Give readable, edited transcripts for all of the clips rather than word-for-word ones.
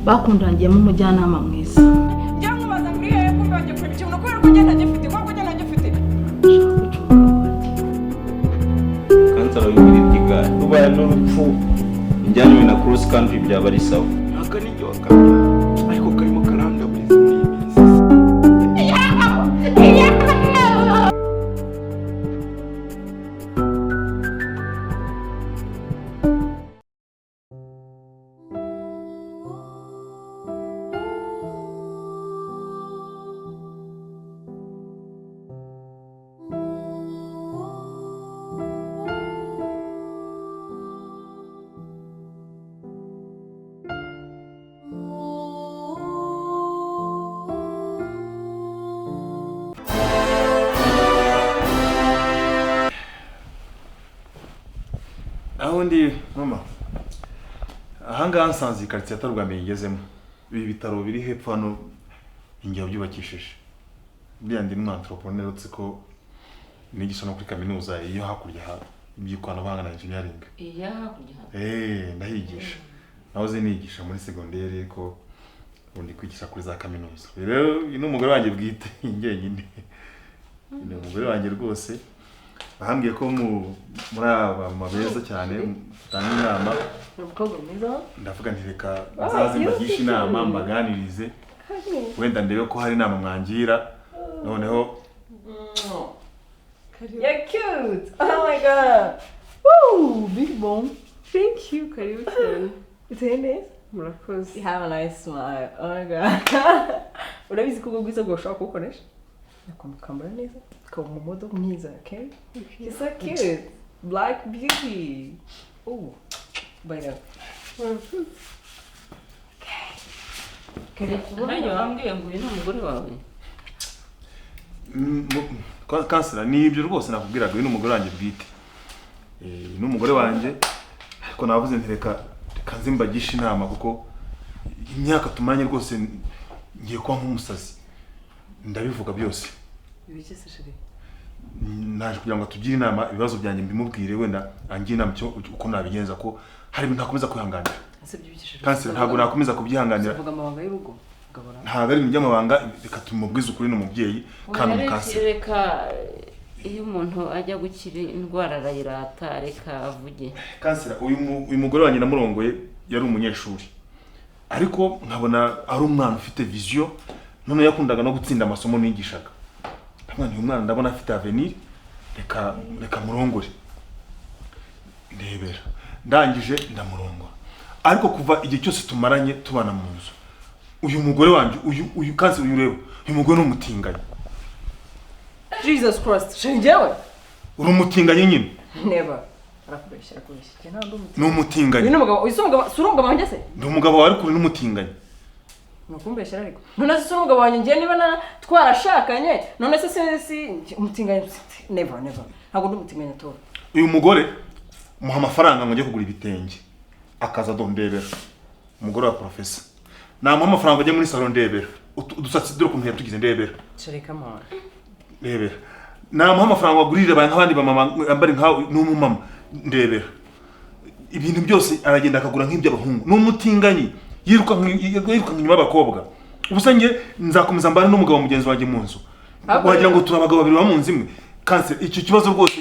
bakundangiyemo umujyanama mwiza. Cyangwa baza muri yewe kumva bagiye kureba ikintu kubera ko ngenda gifite ko ngenda gifite. Kansara y'ubiribwa tubaye n'urupfu njyanywe na cross country byaba ari sawa. Aka ni njye wakamya ariko karimo karanda buri minsi. Ndi mama ahanga asanze ikartsi yatarugamiye igezemo ibi bitaro biri hepfo hano ingiye byubakishije byandi n'anthropologue utsiko nigisha no kuri kaminuza iyo hakurya iby'ikoranabuhanga na engineering iya hakurya ndahigisha nahoze nigisha muri secondaire ko undi kwigisha kuri za kaminuza rero n'umugore wanjye bwite ingenyine ni umugore wanjye rwose bahambye ko muri aba mabeza cyane tanga inama umukobwa mwiza ndavuga nti reka nzaze mbagisha inama mbaganirize wenda ndebe ko hari inama mwangira noneho you're cute. Oh my god. Woo, big bomb. Thank you, karibu cyane. It's nice. Murakoze. You have a nice smile. Oh my god. Urabizi ko gusa gushaka kukoresha nakumukambara neza ko mu modo mwiza, okay? You're so cute. Black beauty. Oh. By the way. Karibu. Nanyo wambwiye ngo uyu ni umugore wawe. Kansera ni ibyo rwose nakubwiraga uyu n'umugore wanjye bwite n'umugore wanjye ariko navuze nti reka nzimbagisha inama kuko imyaka tumanye rwose ngiye kwa nk'umusazi ndabivuga byose ibikese shiri naje kugira ngo tugire inama ibibazo byanjye mbimubwire wenda angiye inama uko nabigenza ko hari ibintu nakomeza kwihanganira Kansera ntabwo nakomeza kubyihanganira uvuga amabanga y'urugo ntabwo ari iby'amabanga reka tumubwize ukuri n'umubyeyi kandi Kansera reka iyo umuntu ajya gukira indwara arayirata reka avuge Kansera uyu mugore wanjye namurongoye yari umunyeshuri ariko nkabona ari umwana ufite vision none yakundaga no gutsinda amasomo nigishaga ntabwo uyu mwana ndabona afite avenir reka murongore ndebera ndangije ndamurongora ariko kuva igihe cyose tumaranye tubana mu nzu uyu mugore wanje uyu Kansera uyu rero uyu mugore n'umutinganyi Jesus Christ shinjewe uri umutinganyi nyine never arakubeshya cyane n'umutinganyi uyu mugabo usumugabo surumugabo wanjye se ndi umugabo wari kuri n'umutinganyi nukumbeshya ariko none se surumugabo wanjye ngiye niba na twarashakanye none se si umutinganyi never ntabwo ndi umutinganyi atora uyu mugore muha amafaranga ngo njye kugura ibitenge akaza ndondebera umugore wa professor namuha amafaranga ajye muri salon ndebera udusatsi dore ukuntu yatugize ndebera Shareka mama ndebera namuha amafaranga wagurira abantu nk'abandi bamama ambari nkawe n'umumama ndebera ibintu byose aragenda akagura nk'iby'abahungu n'umutinganyi yiruka nk'inyuma y'abakobwa ubusa nge nzakomeza mbana n'umugabo mugenzi wanjye mu nzu wagira ngo turi abagabo babiri ba mu nzu imwe Kansera icyo kibazo rwose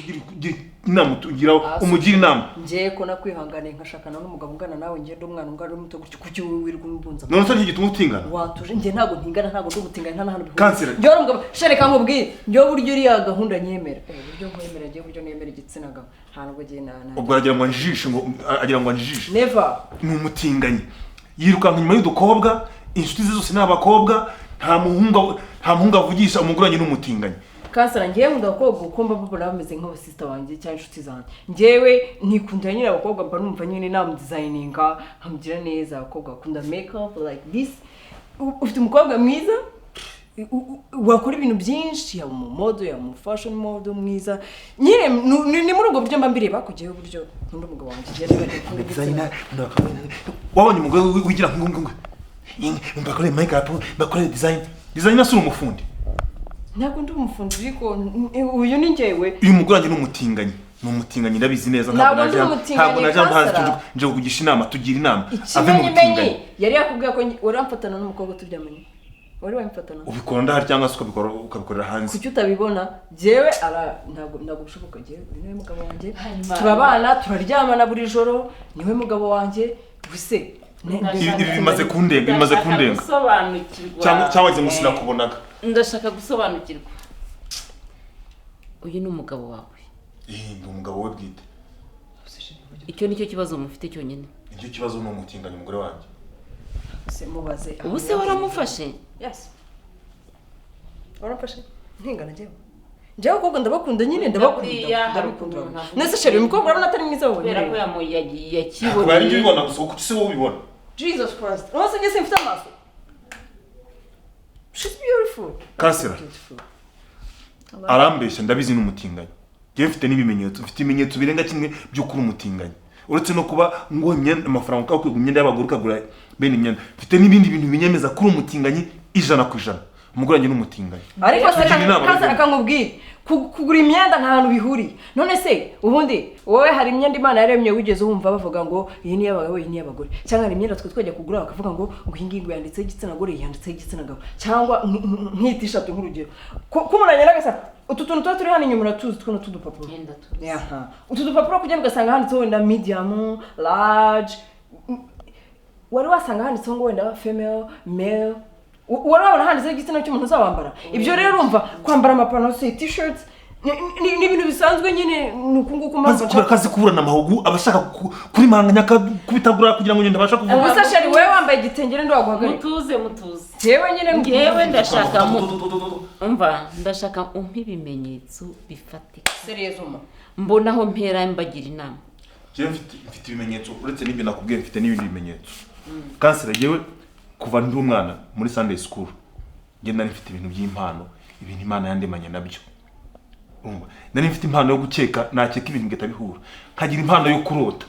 inama tugiraho umugira inama ngiye ko nakwihanganiye nkashakana n'umugabo ungana nawe ngiye ndo umwana ungana muto gutyo kuki wirirwa umbunza none se gituma utingana watuje ngiye ntabwo ntingana ntabwo ndo gutingana nta hano Kansera ngiye umugabo shereka nkubwiye ngiye buryo uri ya gahunda nyemera buryo nkwemera ngiye buryo nemera igitsina gabo nta nubwo giye nana ubwo aragira ngo anjijishe ngo agira ngo anjijishe never ni umutinganyi yirukanka nyuma y'udukobwa inshuti ze zose n'abakobwa nta muhungu avugisha umugore wanjye n'umutinganyi Kansera ngiye nkunda abakobwa uko mba babona bameze nk'abasista banjye cyangwa inshuti zanjye ngewe nikundira nyine abakobwa mba numva nyine namudesigninga nkamugira neza abakobwa bakunda make up like this ufite umukobwa mwiza wakora ibintu byinshi ya mu mode ya mu fashion mode mwiza nyine ni muri ubwo buryo mba mbireba kugiyeho buryo nkunda umugabo wanjye designer wabonye umugore wigira ngo mbakore make up mbakore design asura umufundi ntabwo ndi umufundi ariko uyu ni njyewe uyu mugore wanjye n'umutinganyi n'umutinganyi ndabizi neza Ntabwo ndi umutinganyi, Kansara. nje kugisha inama tugira inama ave mu ikimenyimenyi mutinganyi yari yakubwiye ko uramfatana n'umukobwa tubyamenye wari wamfatana ubikora ndahari cyangwa se ukabikorera hanze kuki utabibona jewe ntabwo bishoboka jewe niwe mugabo wanjye turabana turaryamana buri joro niwe mugabo wanjye buse ibi bimaze kundenga cyangwa izi musina kubonaga ndashaka gusobanukirwa uyu ni umugabo wawe ndi umugabo we bwite icyo nicyo kibazo mufite cyonyine icyo kibazo ni umutinganyi umugore wanjye se mubaze ubu se waramufashe yes waramfashe ntingana njyewe koko ndabakunda nyine ndabakunda nese sheri umukobwa urabona atari mwiza wowe kubera ko yakiboneye bari njye ubibona gusa kuki se wowe ubibona Jesus Christ urabona njye simfite amaso she's beautiful Kansera arambeshya ndabizi n'umutinganyi njye mfite n'ibimenyetso mfite ibimenyetso birenga kimwe by'ukuri umutinganyi uretse no kuba ngo amafaranga ukakwigura imyenda y'abagore ukagura bene imyenda mfite n'ibindi bintu binyemeza kuri umutinganyi 100%. Umugore wanjye n'umutinganyi ariko se kaza akangubwira kugura imyenda nta hantu bihuriye none se ubundi wowe hari imyenda Imana yaremye wigeze wumva bavuga ngo iyi ni y'abagabo iyi ni y'abagore cyangwa hari imyenda twajya kugura bakavuga ngo iyi ngingo yanditseho igitsina gore yanditseho igitsina gabo cyangwa nk'itishatu nk'urugero kumunanya n'agasa utu tuntu tuba turi hano inyuma uratuzi twino tudupapuro utu dupapuro kugenda ugasanga handitseho wenda medium large wari wasanga handitseho ngo wenda female male warabona handitseho igitsina cy'umuntu uzawambara ibyo rero urumva kwambara amapantaro se t-shirts ni ibintu bisanzwe nyine nukunguko maze kazi kuburana amahugu abashaka kuri manganya kubitagura kugira ngo nyine ndabasha kuvuga ubusa sheri wewe wambaye igitenge rero waguhagarika mutuze jewe nyine ngewe ndashaka ndashaka umpa ibimenyetso bifatika seriezuma mbona aho mpera mbagira inama jewe mfite ibimenyetso uretse n'ibyo nakubwiye mfite n'ibindi bimenyetso Kansera jewe kuva ndi umwana muri Sunday school ngenda nifite ibintu by'impano ibintu Imana yandemanye nabyo nari mfite impano yo gukeka nakeka ibintu ngeta bihura nkagira impano yo kurota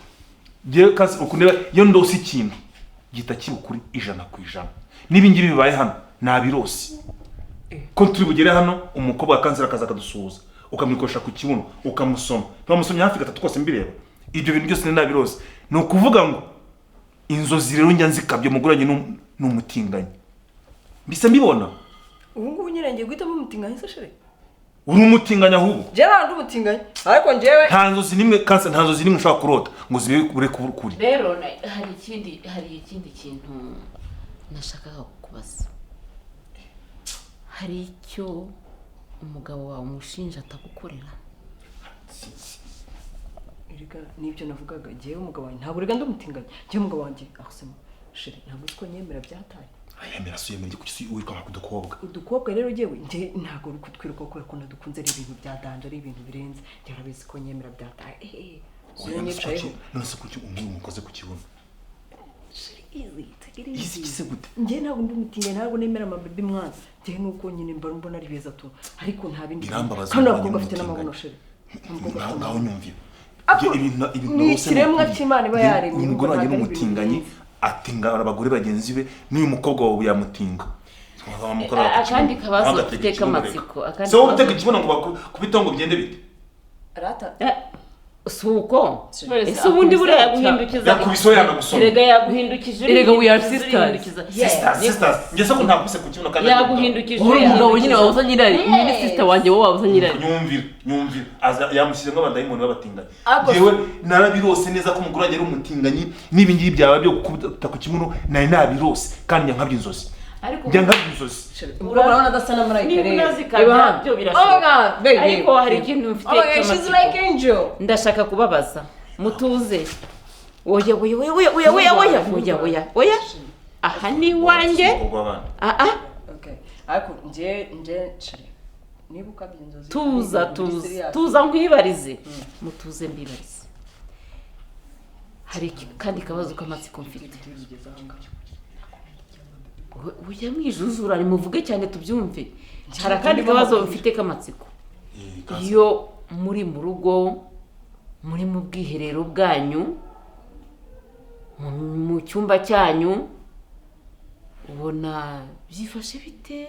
je Kansera ukunera iyo ndose ikintu gita kibukuri 100%. Nibi ngibi bibaye hano nabirose ko turi bugere hano umukobwa Kansera akaza kadusuhuza ukamwikosha ku kibuno ukamusoma ntamusomye hafi gatatu kose mbireba ibyo bintu byose nabirose no kuvuga ngo inzozi rero njya nzikabye umuguranye n'umutinganyi mbise mbibona ubu ngubu nyirenge guhita mu mutinganyi se sheri uri umutinganyi ahubwo je nandi umutinganyi ariko njyewe nta nzozi nimwe Kansera nta nzozi nimwe ushaka kurota ngo zibe kuri rero hari ikindi kintu nashakaga kukubaza hari icyo umugabo wawe umushinja atagukorera erega nibyo navugaga jewe umugabo wanjye ntabwo rega ndumutinganya jewe umugabo wanjye ahusemo sheri ntabwo uko nyemera byataye ayemera so yemera kuki witwa udukobwa rero jewe nje ntabwo uri kutwiruka ko yakunda dukunze ari ibintu byadanje ari ibintu birenze je arabizi ko nyemera byataye none se kuki umukoze ku kibuno easy kise gute nje ntabwo ndumutinganya ntabwo nemera amababy mwana je nuko nyine mbona ari beza tu ariko nta bindi kandi abakobwa afite n'amabuno sheri ngaho nyumvira ni ikiremwa cy'Imana iba yaremye umugore wanjye n'umutinganyi atinga abagore bagenzi be n'uyu mukobwa wawe yamutinga akandi kabazo ufite kamatsiko so uteka ikibona ngo kubitongo bigende bite rata suko ese ubundi buriya yaguhindukiza yakubiso yanagusoma erega yaguhindukije erega we are sisters ngese ko ntakubise ku kibuno kandi yaguhindukije uri umugabo nyine wabuza nyirari nyine sister wanjye wowe wabuza nyirari nyumvira yamushyire nk'abadayimoni babatinganye jewe narabirose neza ko umugore wanjye ari umutinganyi nibi ngibi byaba byo gukubita ku kibuno nari nabirose kandi nkabye inzozi njya nkabye inzozi urabona adasa na marayika rero byo birashoboka ariko hari ikintu mfite she's like angel ndashaka kubabaza mutuze oya aha ni wanjye ariko nje niba ukabye inzozi tuza nkwibarize mutuze mbibarize hari kandi kabazo k'amatsiko mfite ujya mwijujura nimuvuge cyane tubyumve hari akandi kabazo mfite k'amatsiko iyo muri mu rugo muri mu bwiherero bwanyu mu cyumba cyanyu ubona byifashe bite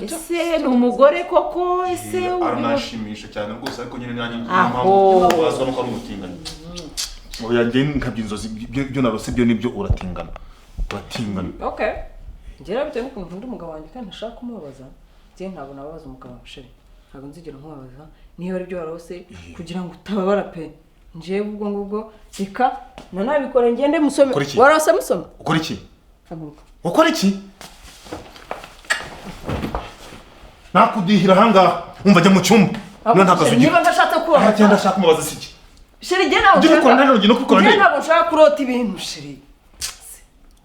ese ni umugore koko ese aranashimisha cyane rwose ariko nyine nanjye Aho. bazwa no ari umutinganyi oya njye nkabya inzozi byo narose byo nibyo uratingana okay ngera bitewe n'ukuntu nkunda umugabo wanjye kandi ntashaka kumubabaza njye ntabwo nababaza umugabo wawe sheri ntabwo nzigera nkubabaza niba ari byo warose kugira ngo utababara pe njyewe ubwo ngubwo reka nanabikora ngende musome warose musome ukora iki haguruka ukora iki nakudihira ahangaha umva jya mu cyumba none ntakazugira niba ndashatse kubabaza aha cyenda ashaka umubaza siki sheri njye ntabwo ibyo ukora ntabwo no kubikora njye ntabwo nshaka kurota ibintu sheri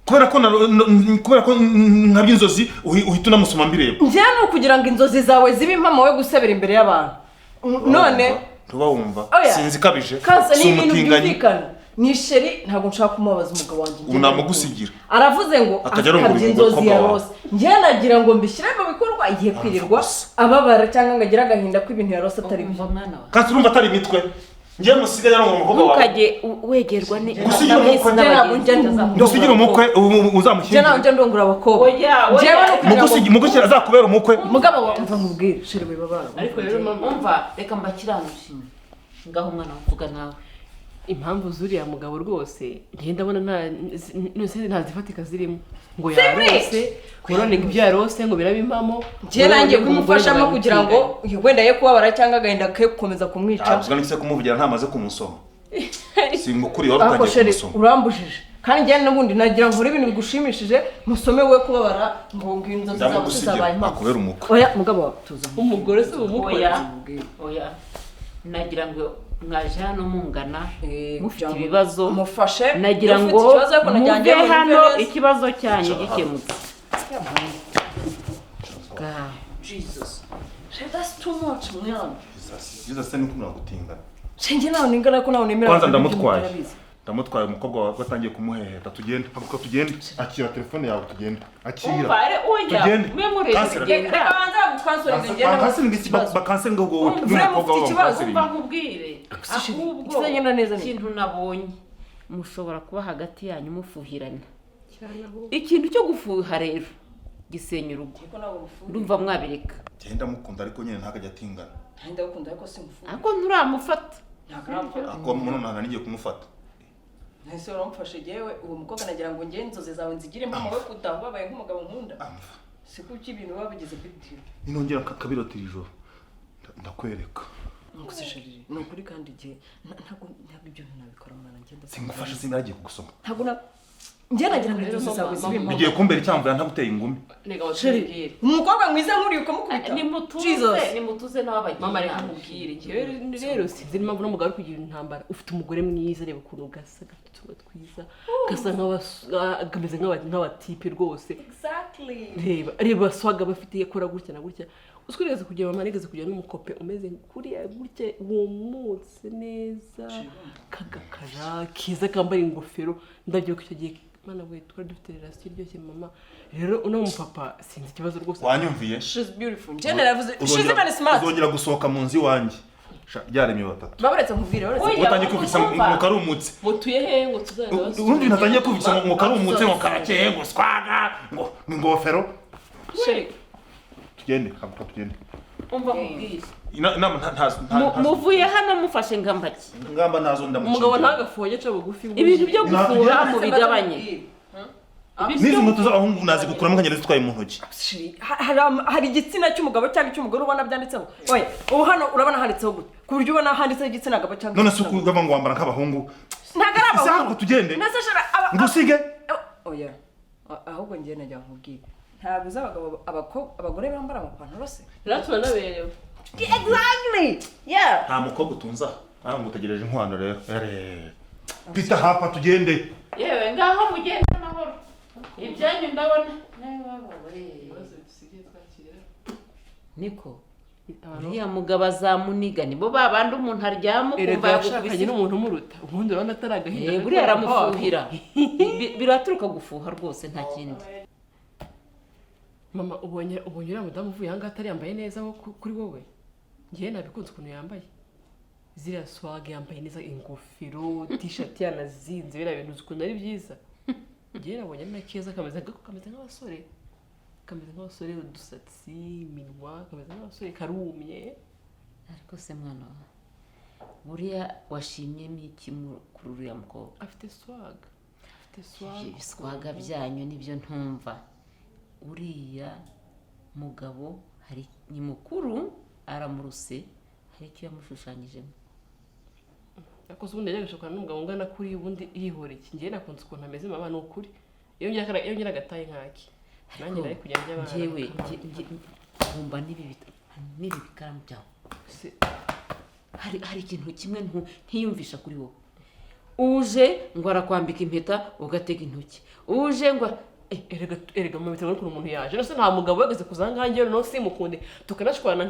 kubera ko nkabya inzozi uhita unamusoma mbireba njye ni ukugira ngo inzozi zawe zibe impamo we gusebera imbere y'abantu none tuba wumva Oya. sinzi kabije kansa ni si ibintu umutinganyi byumvikana ni sheri ntabwo nshaka kumubabaza umugabo wanjye ubu namugusigira aravuze ngo Akajya arongora akabya umugore inzozi ko ya abaho. rose njye nagira ngo mbishyire mu bikorwa igihe kwirirwa ababara cyangwa ngo agire agahinda ko ibintu ya rose atari byo umva mwana wawe kandi urumva atari imitwe ngiye musigaye arongora umukobwa wawe ntukajye wegerwa Gusigira umukwe gusigira umukwe njye uzamushyingire ntabwo njya ndongora abakobwa Oya, njyewe no kugira ngo mugushyira azakubera umukwe mugabo wawe mva nkubwire sheri wibabara ariko rero mama umva reka mbakiranushe ngaho umwana wavuga nawe impamvu zuriya mugabo rwose ngenda ndabona nta zifatika zirimo ngo yarose kurone ibyo yarose ngo birabimamo njye nanjye kumufashamo kugira ngo wenda ye kubabara cyangwa agahinda ke gukomeza kumwica ntabwo nise kumuvugira ntamaze kumusoma simukuri wari ariko utangiye sheri kumusoma urambujije kandi njye n'ubundi nagira ngo uri ibintu bigushimishije musome we kubabara ngo inzozi zawe ndamugusigira zizabaye impamo akubera umukwe oya mugabo wawe tuza umugore si umukwe oya nagira ngo mwaje hano mungana mufite kugira ngo ibibazo mufashe nagira ngo muve hano ikibazo cyanyu gikemutse Jesus that's too much mwana Jesus se nuko nagutingana shenge nawe ningana ko nawe nemera kwanza ndamutwaye umukobwa wawe watangiye kumuheheta tugende haguka tugende akira telefone yawe tugende akira tugende bakansenga ngo wowe n'umukobwa wawe bakansenga bakubwire ahubwo ikintu nabonye mushobora kuba hagati yanyu mufuhirana ikintu cyo gufuha rero gisenya urugo ndumva mwabireka genda mukunda ariko nyine ntakajya atingana ariko nturamufata ako muno nta nigiye kumufata ntese uramufashe yewe uwo mukobwa nagira ngo nge inzozi zawe nzigire impamo we kutaha babaye nk'umugabo nkunda si kuki ibintu baba bigize big deal ninongera kabirotira ijoro ndakwereka nkusishirire ni ukuri kandi igihe ntabwo ibyo ntabikora mwana ngenda singufashe sinagiye kugusoma ntabwo njye nagira ngo inzozi zawe zibe impamo bigiye kumbera icyamvura ntaguteye ingumi umukobwa mwiza nk'uriya ukamukubita nimutuze n'ababagiye mama reka nkubwire njyewe rero sinzi impamvu n'umugabo ari kugira intambara ufite umugore mwiza reba ukuntu gasa gafite utuba twiza gasa kameze nk'abatipe rwose reba swaga bafite yakora gutya na gutya uswirigeze kugira mama nigeze kugira n'umukope umeze kuriya gutya wumutse neza kagakara kiza kambaye ingofero ndabyibuka icyo gihe mana we twari dufite relation iryoshye mama rero uno mupapa sinzi ikibazo rwose wanyumviye she's beautiful njye yavuze she's even smart uzongera gusohoka mu nzu iwanjye byaremye batatu baburetse nkubwire utangiye kuvisa ngo karumutse mutuye he ngo tuzabasura urundi natangiye kuvisa ngo karumutse ngo karakeye ngo swaga ngo ingofero tugende haguka tugende umva nkubwire muvuye hano mufashe ngambaki ngamba nazo ndamukinga umugabo ntagafuye aca bugufi ibintu byo gufuha mu bigabanye nizi moto z'abahungu nazi gukuramo nkagenda zitwaye mu ntoki hari igitsina cy'umugabo cyangwa cy'umugore ubona byanditseho oya ubu hano urabona handitseho gute ku buryo ubona handitseho igitsina gabo cyangwa none se ukugava ngo wambara nk'abahungu ntabwo ari abahungu tugende ngusige oya ahubwo ngiye najya nkubwira ntabwo uzi abagore bambara amapantaro se rero turanaberewe exactly yeah nta mukobwa utunza ngo utegereje inkwano rero pita hapa tugende yewe ngaho mugenda amahoro ibyanyu ndabona niko uriya mugabo azamuniga nibo babandi umuntu aryama ukumva yashakanye n'umuntu umuruta ubundi urabona atari agahinda buriya aramufuhira biraturuka gufuha rwose nta kindi mama ubonye uriya mudamu uvuye ahangaha atari yambaye neza kuri wowe ngewe nabikunze ukuntu yambaye ziriya swag yambaye neza ingofero t-shirt yanazinze biriya bintu uzi ukuntu ari byiza ngewe nabonye ari keza kameze nk'abasore udusatsi iminwa kameze nk'abasore karumye. ariko se mwana wa buriya washimyemo iki kuri uriya mukobwa? afite swaga ibiswaga byanyu nibyo ntumva. uriya mugabo ni mukuru aramuruse, hari icyo yamushushanyijemo. akoze ubundi yajya gushokana n'umugabo ungana kuri ubundi yihoreye. ngewe nakunze ukuntu ameze mama ni ukuri. iyo ngira agataye nkaki nanjye nari kujya njya abana. Ngewe nkumva n'ibi bikaramu byawe hari ikintu kimwe ntiyumvisha kuri wowe. uje ngo arakwambika impeta ugatega intoki, uje ngo erega mu bitabo n'ukuntu umuntu yaje nose nta mugabo wageze kuzangange no simukunde tukanashwana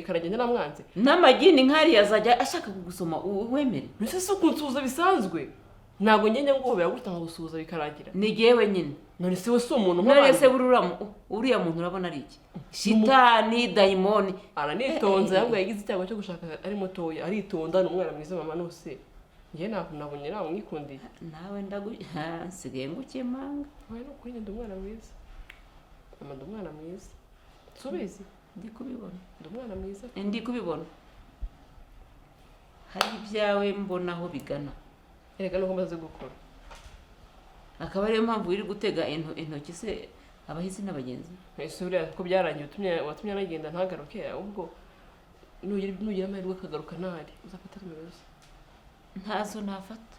karagenda namwanze n'amagini nkari yazajya ashaka kugusoma wemere. nose se kunsuza bisanzwe ntago ngenge ngo biragutanga gusuza bikarangira. ni jewe nyine none se we si umuntu none se uriya muntu urabona ari iki? shitani daimoni aranitonze ahubwo yagize icyago cyo gushaka ari mutoya aritonda n'umwana mwiza mama nose ngewe nabonye nawe mwikundiye. nawe nsigaye ngukemanga. wowe ni ukuri ndi umwana mwiza mama, ndi umwana mwiza subizi. ndi kubibona ndi umwana mwiza ndi kubibona. hari ibyawe mbona aho bigana. erega nuko maze gukora akaba ariyo mpamvu uri gutega intoki se abahisi n'abagenzi. ese uriya ko byarangiye watumye anagenda ntagaruke ahubwo nugira amahirwe akagaruka ntari uzafata nimero ze. ntazo nafata